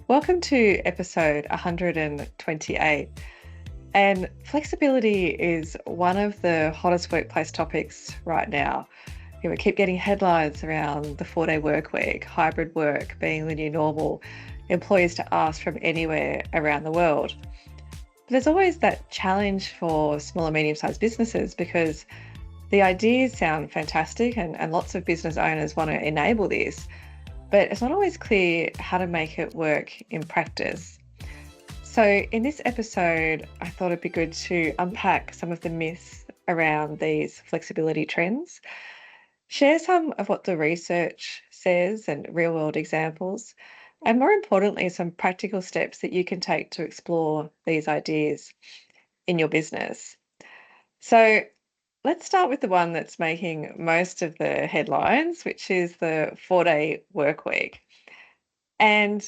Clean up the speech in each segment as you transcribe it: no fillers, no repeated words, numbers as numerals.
Welcome to episode 128. And flexibility is one of the hottest workplace topics right now. We keep getting headlines around the 4-day work week, hybrid work being the new normal, employees to ask from anywhere around the world. But there's always that challenge for small and medium-sized businesses because the ideas sound fantastic and lots of business owners want to enable this, but it's not always clear how to make it work in practice. So in this episode, I thought it'd be good to unpack some of the myths around these flexibility trends, share some of what the research says and real world examples, and more importantly, some practical steps that you can take to explore these ideas in your business. So let's start with the one that's making most of the headlines, which is the 4-day work week. And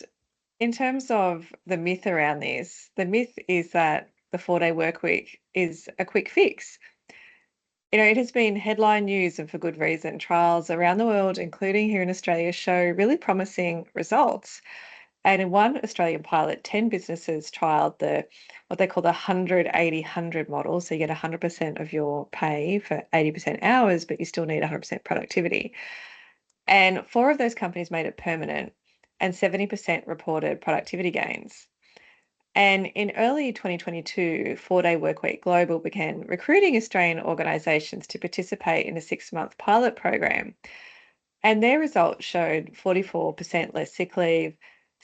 in terms of the myth around this, the myth is that the 4-day work week is a quick fix. It has been headline news and for good reason. Trials around the world, including here in Australia, show really promising results. And in one Australian pilot, 10 businesses trialled what they call the 100-80-100 model. So you get 100% of your pay for 80% hours, but you still need 100% productivity. And 4 of those companies made it permanent, and 70% reported productivity gains. And in early 2022, 4-day Workweek Global began recruiting Australian organisations to participate in a 6-month pilot program. And their results showed 44% less sick leave,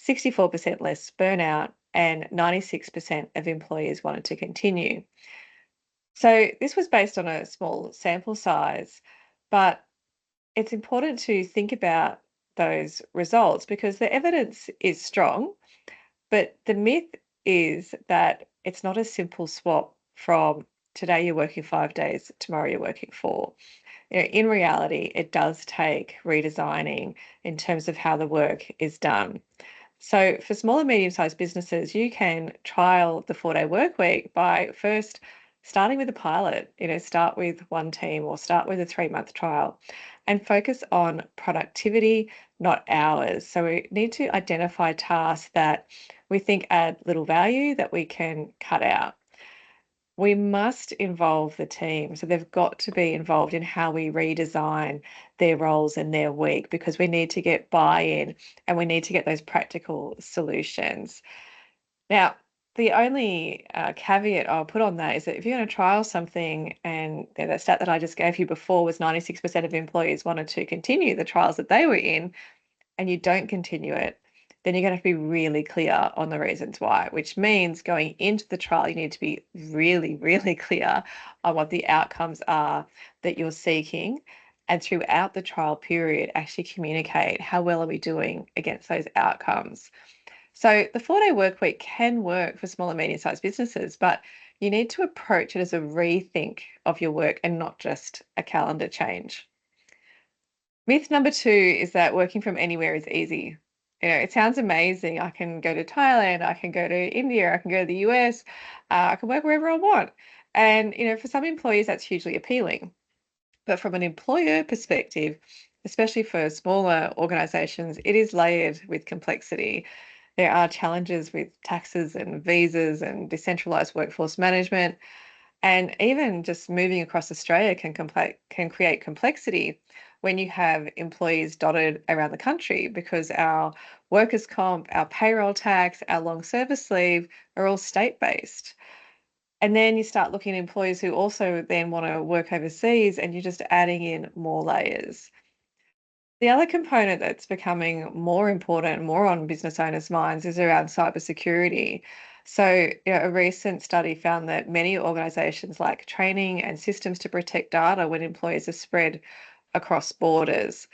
64% less burnout, and 96% of employees wanted to continue. So this was based on a small sample size, but it's important to think about those results because the evidence is strong, but the myth is that it's not a simple swap from today you're working 5 days, tomorrow you're working 4. In reality, it does take redesigning in terms of how the work is done. So for small and medium-sized businesses, you can trial the 4-day work week by first starting with a pilot, start with one team or start with a 3-month trial and focus on productivity, not hours. So we need to identify tasks that we think add little value that we can cut out. We must involve the team. So they've got to be involved in how we redesign their roles and their week because we need to get buy-in and we need to get those practical solutions. Now, the only caveat I'll put on that is that if you're going to trial something and the stat that I just gave you before was 96% of employees wanted to continue the trials that they were in and you don't continue it, then you're going to have to be really clear on the reasons why, which means going into the trial, you need to be really, really clear on what the outcomes are that you're seeking. And throughout the trial period, actually communicate how well are we doing against those outcomes. So the 4-day work week can work for small and medium-sized businesses, but you need to approach it as a rethink of your work and not just a calendar change. Myth number 2 is that working from anywhere is easy. It sounds amazing. I can go to Thailand, I can go to India, I can go to the US, I can work wherever I want. And, for some employees, that's hugely appealing. But from an employer perspective, especially for smaller organizations, it is layered with complexity. There are challenges with taxes and visas and decentralized workforce management. And even just moving across Australia can create complexity when you have employees dotted around the country because our workers' comp, our payroll tax, our long service leave are all state-based. And then you start looking at employees who also then want to work overseas and you're just adding in more layers. The other component that's becoming more important, more on business owners' minds, is around cybersecurity. So, a recent study found that many organisations lack training and systems to protect data when employees are spread across borders.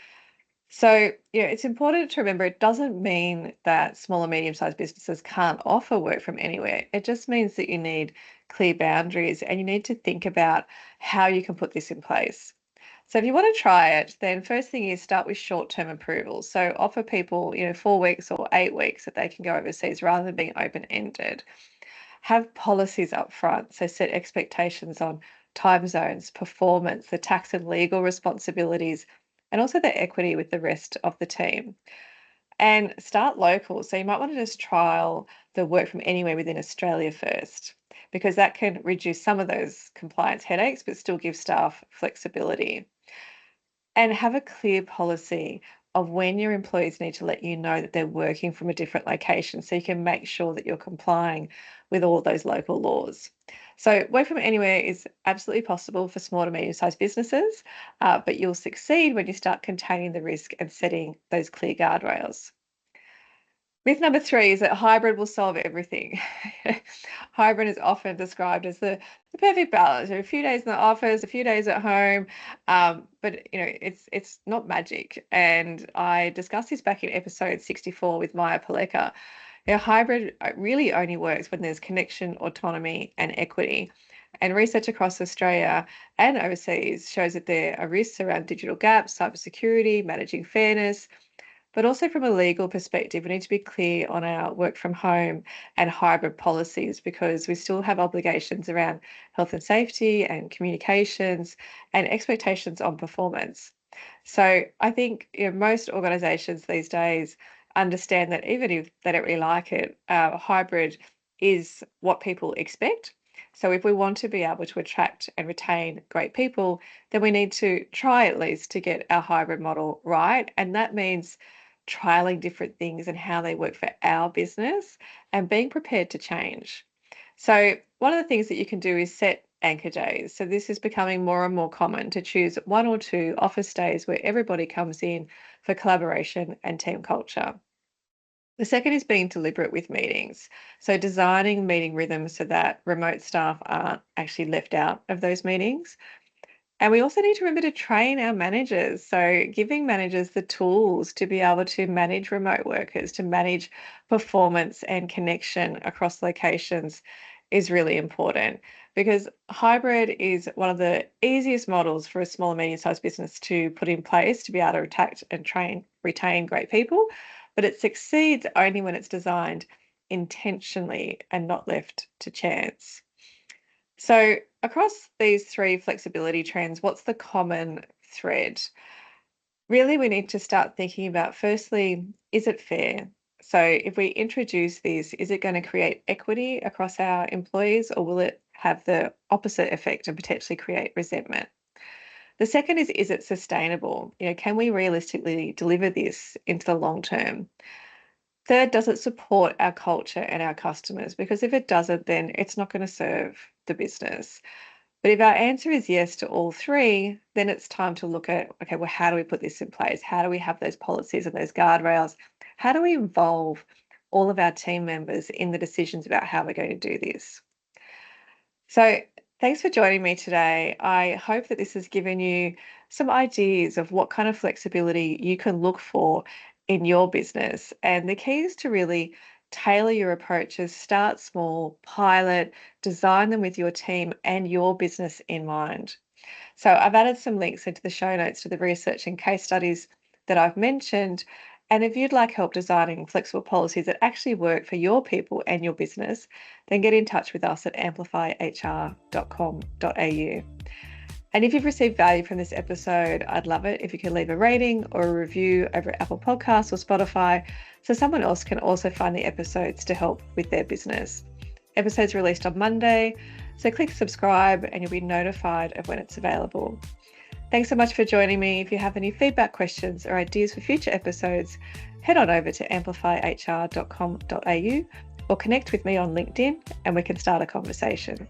So, it's important to remember it doesn't mean that small and medium-sized businesses can't offer work from anywhere. It just means that you need clear boundaries and you need to think about how you can put this in place. So if you want to try it, then first thing is start with short-term approvals. So offer people, 4 weeks or 8 weeks that they can go overseas rather than being open-ended. Have policies up front. So set expectations on time zones, performance, the tax and legal responsibilities, and also the equity with the rest of the team. And start local. So you might want to just trial the work from anywhere within Australia first, because that can reduce some of those compliance headaches, but still give staff flexibility. And have a clear policy of when your employees need to let you know that they're working from a different location so you can make sure that you're complying with all those local laws. So, work from anywhere is absolutely possible for small to medium sized businesses, but you'll succeed when you start containing the risk and setting those clear guardrails. Myth number 3 is that hybrid will solve everything. Hybrid is often described as the perfect balance. A few days in the office, a few days at home, but it's not magic. And I discussed this back in episode 64 with Maya Paleka. Hybrid really only works when there's connection, autonomy, and equity. And research across Australia and overseas shows that there are risks around digital gaps, cybersecurity, managing fairness, but also from a legal perspective, we need to be clear on our work from home and hybrid policies because we still have obligations around health and safety and communications and expectations on performance. So I think most organisations these days understand that even if they don't really like it, hybrid is what people expect. So if we want to be able to attract and retain great people, then we need to try at least to get our hybrid model right. And that means trialing different things and how they work for our business and being prepared to change. So, one of the things that you can do is set anchor days. So, this is becoming more and more common to choose 1 or 2 office days where everybody comes in for collaboration and team culture. The second is being deliberate with meetings. So, designing meeting rhythms so that remote staff aren't actually left out of those meetings. And we also need to remember to train our managers. So, giving managers the tools to be able to manage remote workers, to manage performance and connection across locations is really important because hybrid is one of the easiest models for a small and medium sized business to put in place to be able to attract and retain great people. But it succeeds only when it's designed intentionally and not left to chance. So, across these 3 flexibility trends, what's the common thread? Really, we need to start thinking about firstly, is it fair? So, if we introduce this, is it going to create equity across our employees or will it have the opposite effect and potentially create resentment? The second is it sustainable? Can we realistically deliver this into the long term? Third, does it support our culture and our customers? Because if it doesn't, then it's not going to serve the business. But if our answer is yes to all 3, then it's time to look at, okay, well, how do we put this in place? How do we have those policies and those guardrails? How do we involve all of our team members in the decisions about how we're going to do this? So, thanks for joining me today. I hope that this has given you some ideas of what kind of flexibility you can look for in your business. And the key is to really tailor your approaches, start small, pilot, design them with your team and your business in mind. So, I've added some links into the show notes to the research and case studies that I've mentioned. And if you'd like help designing flexible policies that actually work for your people and your business, then get in touch with us at amplifyhr.com.au. And if you've received value from this episode, I'd love it if you could leave a rating or a review over at Apple Podcasts or Spotify so someone else can also find the episodes to help with their business. Episodes released on Monday, so click subscribe and you'll be notified of when it's available. Thanks so much for joining me. If you have any feedback, questions, or ideas for future episodes, head on over to amplifyhr.com.au or connect with me on LinkedIn and we can start a conversation.